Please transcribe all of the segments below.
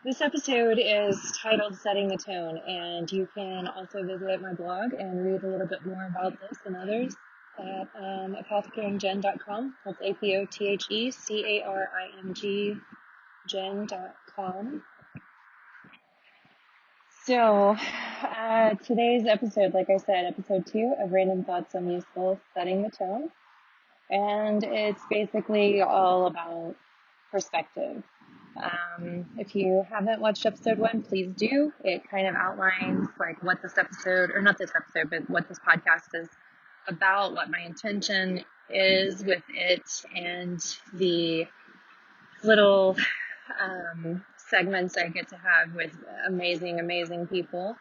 This episode is titled Setting the Tone, and you can also visit my blog and read a little bit more about this and others at apothecaringgen.com. That's APOTHECARIMG gen.com. So, today's episode, like I said, episode 2 of Random Thoughts on Useful Setting the Tone. And it's basically all about perspective. If you haven't watched episode 1, please do. It kind of outlines like what this episode, or not this episode, but what this podcast is about, what my intention is with it, and the little segments I get to have with amazing people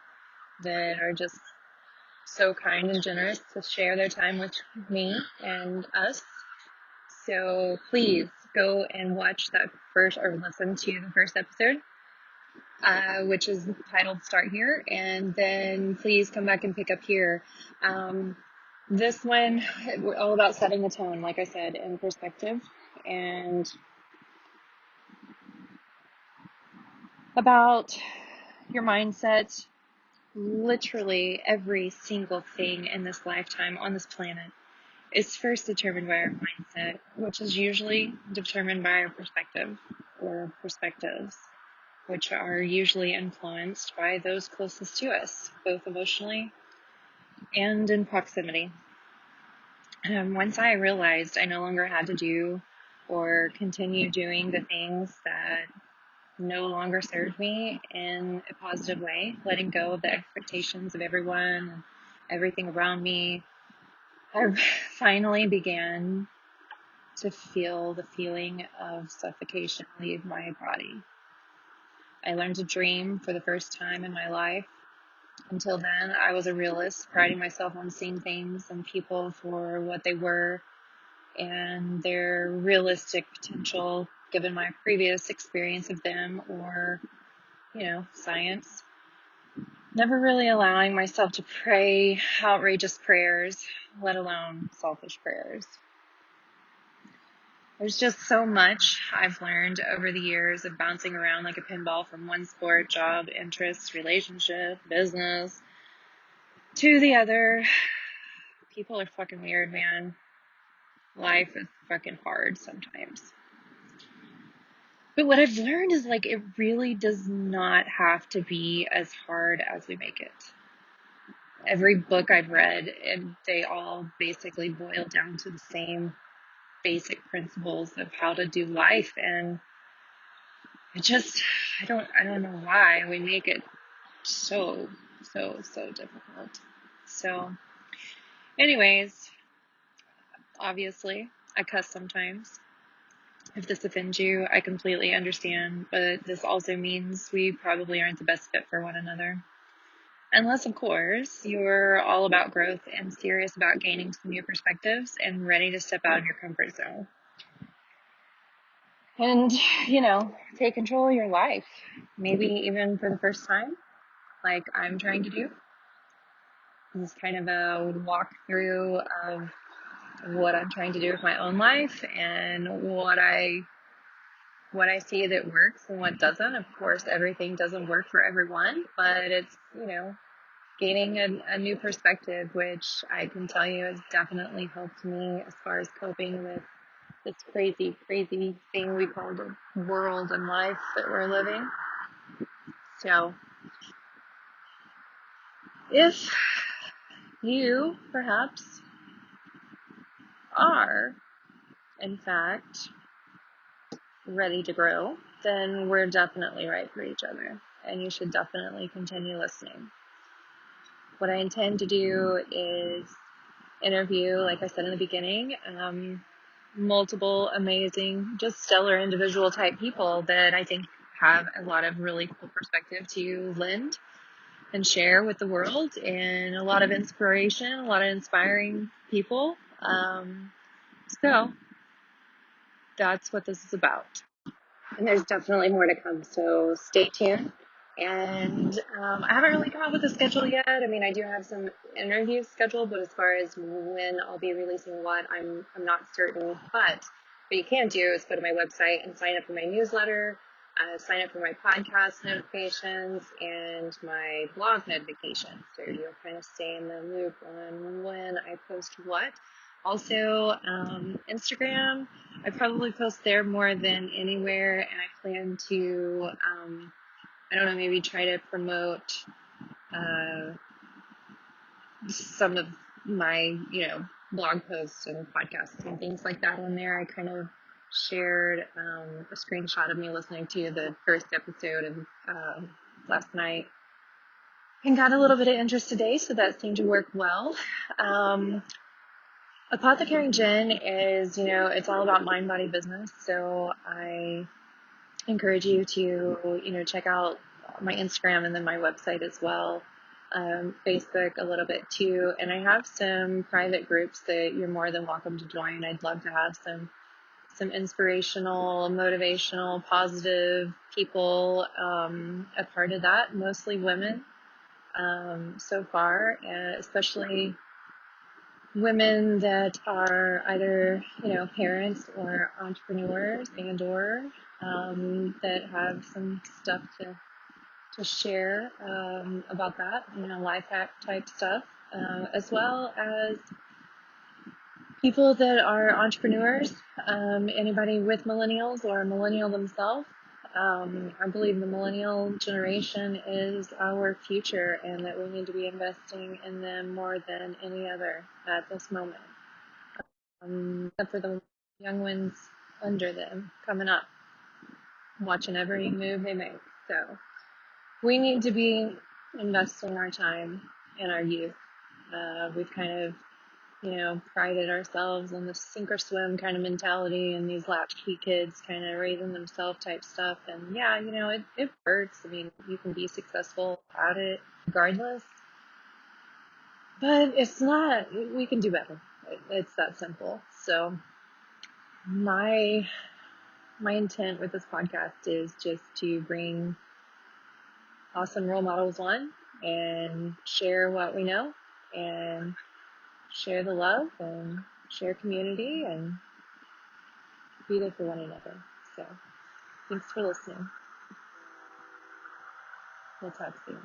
that are just so kind and generous to share their time with me and us. So please go and watch that first, or listen to the first episode, which is titled Start Here, and then please come back and pick up here. This one, we're all about setting the tone, like I said, in perspective, and about your mindset. Literally every single thing in this lifetime on this planet is first determined by our mindset, which is usually determined by our perspective or perspectives, which are usually influenced by those closest to us, both emotionally and in proximity. Once I realized I no longer had to do or continue doing the things that no longer served me in a positive way, letting go of the expectations of everyone and everything around me, I finally began to feel the feeling of suffocation leave my body. I learned to dream for the first time in my life. Until then, I was a realist, priding myself on seeing things and people for what they were and their realistic potential given my previous experience of them or, science. Never really allowing myself to pray outrageous prayers, let alone selfish prayers. There's just so much I've learned over the years of bouncing around like a pinball from one sport, job, interests, relationship, business, to the other. People are fucking weird, man. Life is fucking hard sometimes. But what I've learned is like it really does not have to be as hard as we make it. Every book I've read, and they all basically boil down to the same basic principles of how to do life, and I don't know why we make it so difficult. So anyways, obviously I cuss sometimes. If this offends you, I completely understand, but this also means we probably aren't the best fit for one another. Unless, of course, you're all about growth and serious about gaining some new perspectives and ready to step out of your comfort zone. And, take control of your life. Maybe even for the first time, like I'm trying to do. This is kind of a walkthrough of what I'm trying to do with my own life and what I see that works and what doesn't. Of course, everything doesn't work for everyone, but it's, gaining a new perspective, which I can tell you has definitely helped me as far as coping with this crazy thing we call the world and life that we're living. So, if you perhaps are, in fact, ready to grow, then we're definitely right for each other, and you should definitely continue listening. What I intend to do is interview, like I said in the beginning, multiple amazing, just stellar individual type people that I think have a lot of really cool perspective to lend and share with the world, and a lot of inspiration, a lot of inspiring people. So that's what this is about. And there's definitely more to come, so stay tuned. And I haven't really come up with a schedule yet. I mean, I do have some interviews scheduled, but as far as when I'll be releasing what, I'm not certain. But what you can do is go to my website and sign up for my newsletter. sign up for my podcast notifications and my blog notifications, so you'll kind of stay in the loop on when I post what. Also, Instagram, I probably post there more than anywhere, and I plan to, I don't know, maybe try to promote uh, some of my, blog posts and podcasts and things like that on there. I kind of shared a screenshot of me listening to the first episode of last night and got a little bit of interest today, so that seemed to work well. Um, Apothecary Gin is, it's all about mind body business. So I encourage you to, check out my Instagram and then my website as well. Facebook a little bit too. And I have some private groups that you're more than welcome to join. I'd love to have some inspirational, motivational, positive people, a part of that, mostly women, so far, especially women that are either, parents or entrepreneurs and/or that have some stuff to share about that, life hack type stuff, as well as people that are entrepreneurs, anybody with millennials or a millennial themselves. I believe the millennial generation is our future and that we need to be investing in them more than any other at this moment. Except for the young ones under them coming up, watching every move they make. So we need to be investing our time in our youth. We've kind of, prided ourselves on the sink or swim kind of mentality and these latchkey kids kind of raising themselves type stuff. And yeah, it works. I mean, you can be successful at it regardless, but it's not, we can do better. It's that simple. So my intent with this podcast is just to bring awesome role models on and share what we know and share the love and share community and be there for one another. So thanks for listening. We'll talk soon.